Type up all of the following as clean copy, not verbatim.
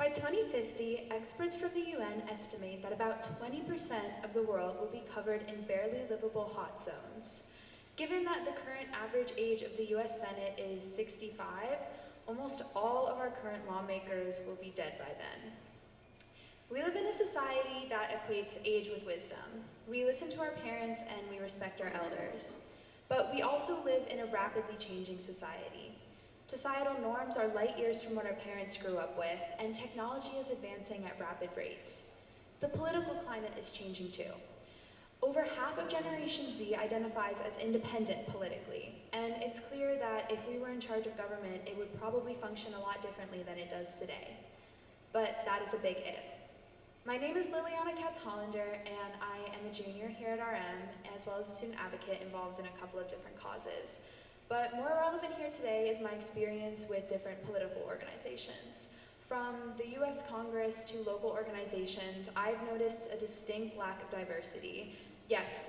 By 2050, experts from the UN estimate that about 20% of the world will be covered in barely livable hot zones. Given that the current average age of the US Senate is 65, almost all of our current lawmakers will be dead by then. We live in a society that equates age with wisdom. We listen to our parents and we respect our elders. But we also live in a rapidly changing society. Societal norms are light years from what our parents grew up with, and technology is advancing at rapid rates. The political climate is changing too. Over half of Generation Z identifies as independent politically, and it's clear that if we were in charge of government, it would probably function a lot differently than it does today. But that is a big if. My name is Liliana Katz-Hollander, and I am a junior here at RM, as well as a student advocate involved in a couple of different causes. But more relevant here today is my experience with different political organizations. From the US Congress to local organizations, I've noticed a distinct lack of diversity. Yes,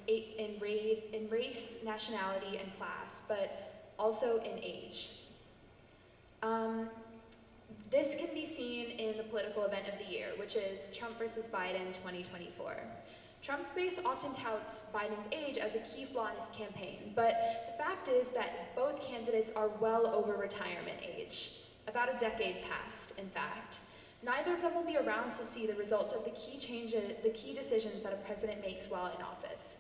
in race, nationality, and class, but also in age. This can be seen in the political event of the year, which is Trump versus Biden 2024. Trump's base often touts Biden's age as a key flaw in his campaign, but the fact is that both candidates are well over retirement age, about a decade past, in fact. Neither of them will be around to see the results of the key decisions that a president makes while in office.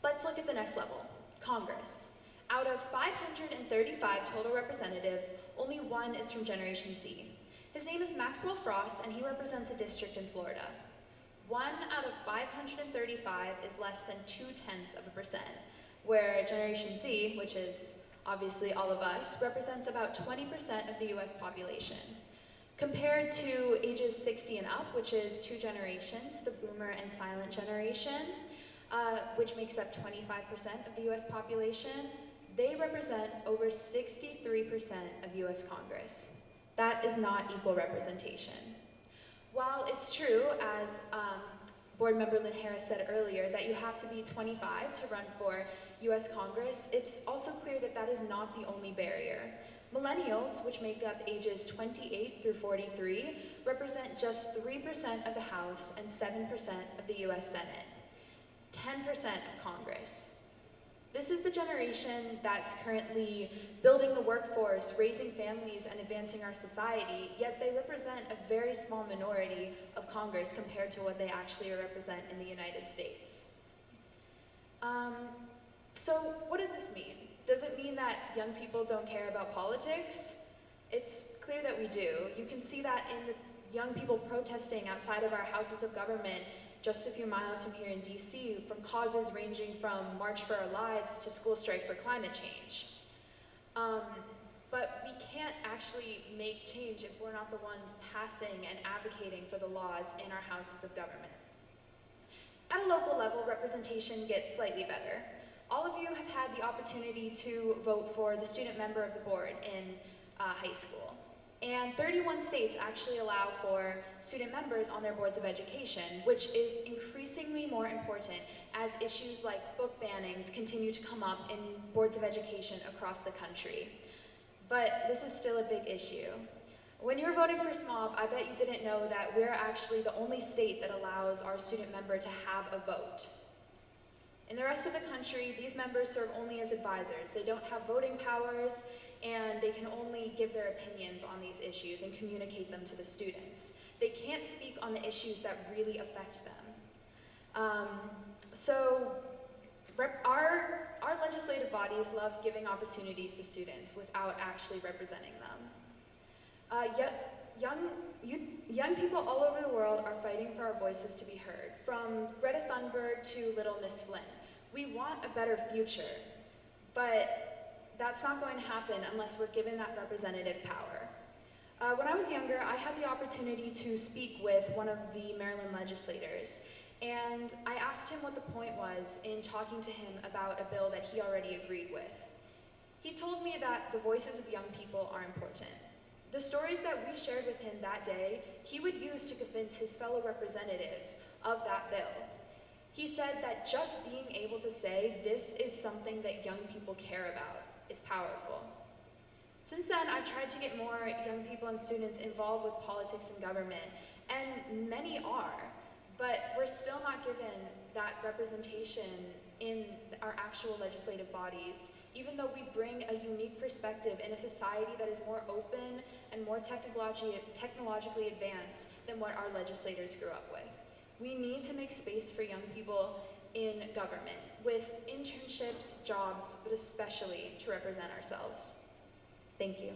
Let's look at the next level, Congress. Out of 535 total representatives, only one is from Generation Z. His name is Maxwell Frost, and he represents a district in Florida. 1 out of 535 is less than 0.2%, where Generation Z, which is obviously all of us, represents about 20% of the US population. Compared to ages 60 and up, which is two generations, the boomer and silent generation, which makes up 25% of the US population, they represent over 63% of US Congress. That is not equal representation. While it's true, as Board Member Lynn Harris said earlier, that you have to be 25 to run for US Congress, it's also clear that that is not the only barrier. Millennials, which make up ages 28 through 43, represent just 3% of the House and 7% of the US Senate, 10% of Congress. This is the generation that's currently building the workforce, raising families, and advancing our society, yet they represent a very small minority of Congress compared to what they actually represent in the United States. So what does this mean? Does it mean that young people don't care about politics? It's clear that we do. You can see that in the young people protesting outside of our houses of government just a few miles from here in DC, from causes ranging from March for Our Lives to school strike for climate change. But we can't actually make change if we're not the ones passing and advocating for the laws in our houses of government. At a local level, representation gets slightly better. All of you have had the opportunity to vote for the student member of the board in high school. And 31 states actually allow for student members on their boards of education, which is increasingly more important as issues like book bannings continue to come up in boards of education across the country. But this is still a big issue. When you're voting for SMOP, I bet you didn't know that we're actually the only state that allows our student member to have a vote. In the rest of the country, these members serve only as advisors. They don't have voting powers, and they can only give their opinions on these issues and communicate them to the students. They can't speak on the issues that really affect them. Our legislative bodies love giving opportunities to students without actually representing them. Young people all over the world are fighting for our voices to be heard, from Greta Thunberg to Little Miss Flynn. We want a better future, but that's not going to happen unless we're given that representative power. When I was younger, I had the opportunity to speak with one of the Maryland legislators, and I asked him what the point was in talking to him about a bill that he already agreed with. He told me that the voices of young people are important. The stories that we shared with him that day, he would use to convince his fellow representatives of that bill. He said that just being able to say this is something that young people care about is powerful. Since then, I've tried to get more young people and students involved with politics and government, and many are, but we're still not given that representation in our actual legislative bodies, even though we bring a unique perspective in a society that is more open and more technologically advanced than what our legislators grew up with. We need to make space for young people in government, with internships, jobs, but especially to represent ourselves. Thank you.